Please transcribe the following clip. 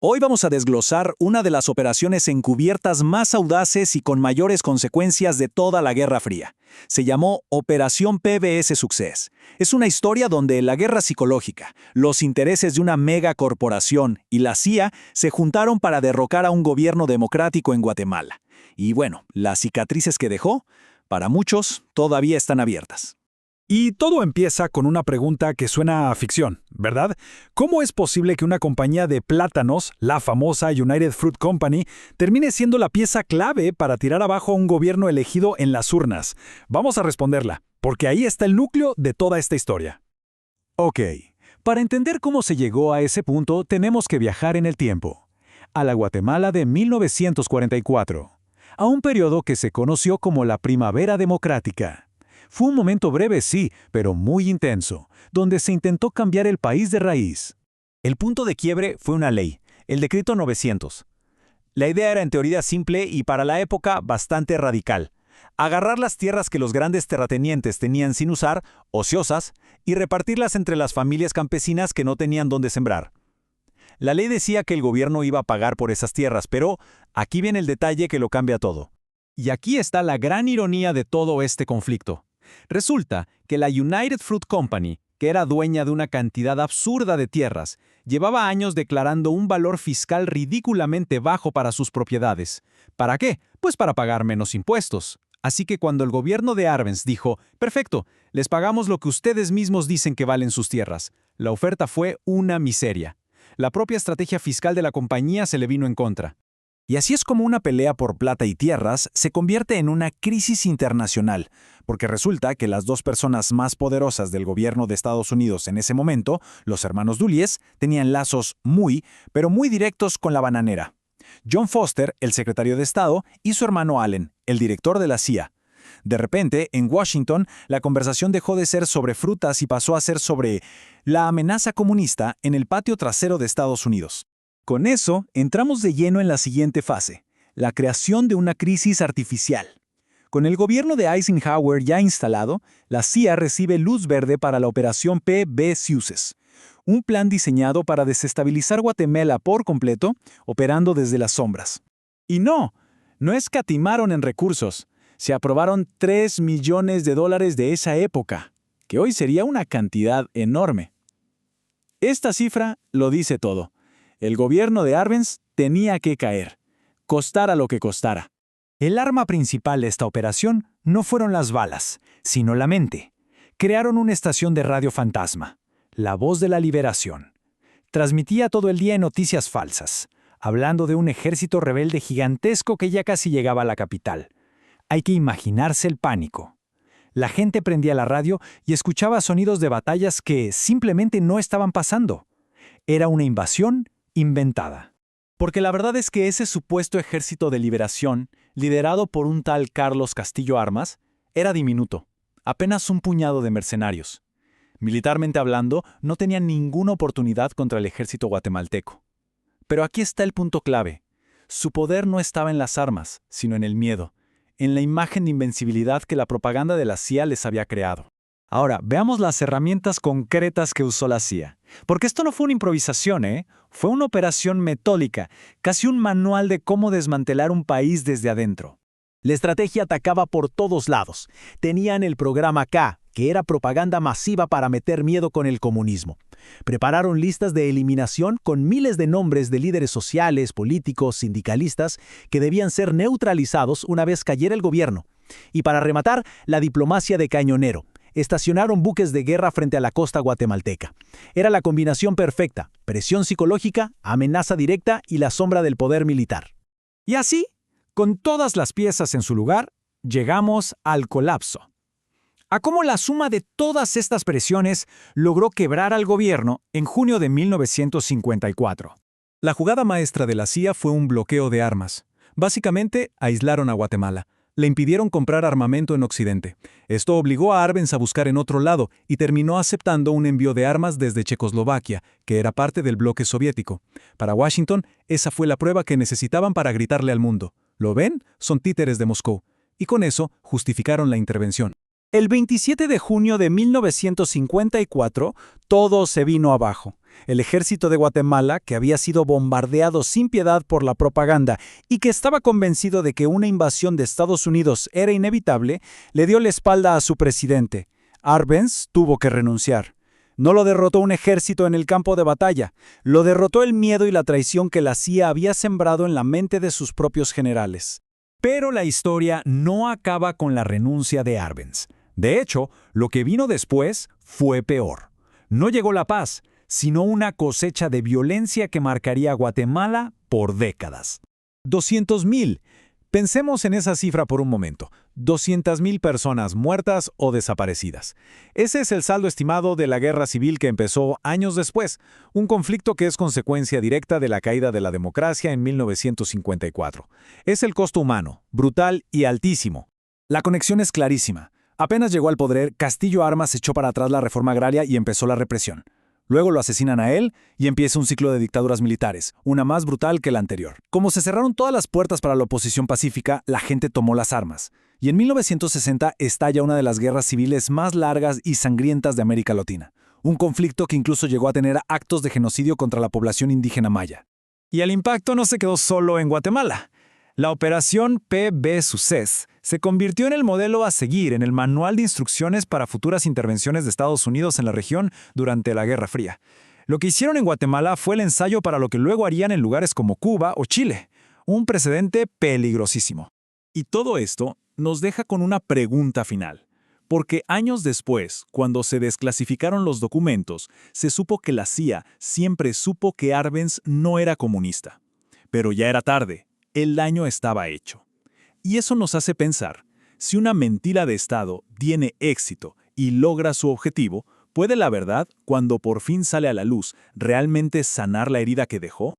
Hoy vamos a desglosar una de las operaciones encubiertas más audaces y con mayores consecuencias de toda la Guerra Fría. Se llamó Operación PBS Success. Es una historia donde la guerra psicológica, los intereses de una megacorporación y la CIA se juntaron para derrocar a un gobierno democrático en Guatemala. Y bueno, las cicatrices que dejó, para muchos, todavía están abiertas. Y todo empieza con una pregunta que suena a ficción, ¿verdad? ¿Cómo es posible que una compañía de plátanos, la famosa United Fruit Company, termine siendo la pieza clave para tirar abajo a un gobierno elegido en las urnas? Vamos a responderla, porque ahí está el núcleo de toda esta historia. Ok, para entender cómo se llegó a ese punto tenemos que viajar en el tiempo, a la Guatemala de 1944, a un periodo que se conoció como la Primavera Democrática. Fue un momento breve, sí, pero muy intenso, donde se intentó cambiar el país de raíz. El punto de quiebre fue una ley, el Decreto 900. La idea era en teoría simple y para la época bastante radical. Agarrar las tierras que los grandes terratenientes tenían sin usar, ociosas, y repartirlas entre las familias campesinas que no tenían dónde sembrar. La ley decía que el gobierno iba a pagar por esas tierras, pero aquí viene el detalle que lo cambia todo. Y aquí está la gran ironía de todo este conflicto. Resulta que la United Fruit Company, que era dueña de una cantidad absurda de tierras, llevaba años declarando un valor fiscal ridículamente bajo para sus propiedades. ¿Para qué? Pues para pagar menos impuestos. Así que cuando el gobierno de Arbenz dijo, perfecto, les pagamos lo que ustedes mismos dicen que valen sus tierras, la oferta fue una miseria. La propia estrategia fiscal de la compañía se le vino en contra. Y así es como una pelea por plata y tierras se convierte en una crisis internacional, porque resulta que las dos personas más poderosas del gobierno de Estados Unidos en ese momento, los hermanos Dulles, tenían lazos pero muy directos con la bananera. John Foster, el secretario de Estado, y su hermano Allen, el director de la CIA. De repente, en Washington, la conversación dejó de ser sobre frutas y pasó a ser sobre la amenaza comunista en el patio trasero de Estados Unidos. Con eso, entramos de lleno en la siguiente fase, la creación de una crisis artificial. Con el gobierno de Eisenhower ya instalado, la CIA recibe luz verde para la operación PBS Success, un plan diseñado para desestabilizar Guatemala por completo, operando desde las sombras. Y no escatimaron en recursos. Se aprobaron $3 millones de esa época, que hoy sería una cantidad enorme. Esta cifra lo dice todo. El gobierno de Arbenz tenía que caer, costara lo que costara. El arma principal de esta operación no fueron las balas, sino la mente. Crearon una estación de radio fantasma, La Voz de la Liberación. Transmitía todo el día noticias falsas, hablando de un ejército rebelde gigantesco que ya casi llegaba a la capital. Hay que imaginarse el pánico. La gente prendía la radio y escuchaba sonidos de batallas que simplemente no estaban pasando. Era una invasión inventada. Porque la verdad es que ese supuesto ejército de liberación, liderado por un tal Carlos Castillo Armas, era diminuto, apenas un puñado de mercenarios. Militarmente hablando, no tenían ninguna oportunidad contra el ejército guatemalteco. Pero aquí está el punto clave. Su poder no estaba en las armas, sino en el miedo, en la imagen de invencibilidad que la propaganda de la CIA les había creado. Ahora, veamos las herramientas concretas que usó la CIA. Porque esto no fue una improvisación, Fue una operación metódica, casi un manual de cómo desmantelar un país desde adentro. La estrategia atacaba por todos lados. Tenían el programa K, que era propaganda masiva para meter miedo con el comunismo. Prepararon listas de eliminación con miles de nombres de líderes sociales, políticos, sindicalistas, que debían ser neutralizados una vez cayera el gobierno. Y para rematar, la diplomacia de cañonero. Estacionaron buques de guerra frente a la costa guatemalteca. Era la combinación perfecta, presión psicológica, amenaza directa y la sombra del poder militar. Y así, con todas las piezas en su lugar, llegamos al colapso. A cómo la suma de todas estas presiones logró quebrar al gobierno en junio de 1954. La jugada maestra de la CIA fue un bloqueo de armas. Básicamente, aislaron a Guatemala. Le impidieron comprar armamento en Occidente. Esto obligó a Arbenz a buscar en otro lado y terminó aceptando un envío de armas desde Checoslovaquia, que era parte del bloque soviético. Para Washington, esa fue la prueba que necesitaban para gritarle al mundo. ¿Lo ven? Son títeres de Moscú. Y con eso justificaron la intervención. El 27 de junio de 1954, todo se vino abajo. El ejército de Guatemala, que había sido bombardeado sin piedad por la propaganda y que estaba convencido de que una invasión de Estados Unidos era inevitable, le dio la espalda a su presidente. Arbenz tuvo que renunciar. No lo derrotó un ejército en el campo de batalla, lo derrotó el miedo y la traición que la CIA había sembrado en la mente de sus propios generales. Pero la historia no acaba con la renuncia de Arbenz. De hecho, lo que vino después fue peor. No llegó la paz, sino una cosecha de violencia que marcaría a Guatemala por décadas. 200,000. Pensemos en esa cifra por un momento. 200,000 personas muertas o desaparecidas. Ese es el saldo estimado de la guerra civil que empezó años después, un conflicto que es consecuencia directa de la caída de la democracia en 1954. Es el costo humano, brutal y altísimo. La conexión es clarísima. Apenas llegó al poder, Castillo Armas echó para atrás la reforma agraria y empezó la represión. Luego lo asesinan a él y empieza un ciclo de dictaduras militares, una más brutal que la anterior. Como se cerraron todas las puertas para la oposición pacífica, la gente tomó las armas. Y en 1960 estalla una de las guerras civiles más largas y sangrientas de América Latina. Un conflicto que incluso llegó a tener actos de genocidio contra la población indígena maya. Y el impacto no se quedó solo en Guatemala. La operación PB Success se convirtió en el modelo a seguir en el manual de instrucciones para futuras intervenciones de Estados Unidos en la región durante la Guerra Fría. Lo que hicieron en Guatemala fue el ensayo para lo que luego harían en lugares como Cuba o Chile, un precedente peligrosísimo. Y todo esto nos deja con una pregunta final. Porque años después, cuando se desclasificaron los documentos, se supo que la CIA siempre supo que Arbenz no era comunista. Pero ya era tarde. El daño estaba hecho. Y eso nos hace pensar, si una mentira de Estado tiene éxito y logra su objetivo, ¿puede la verdad, cuando por fin sale a la luz, realmente sanar la herida que dejó?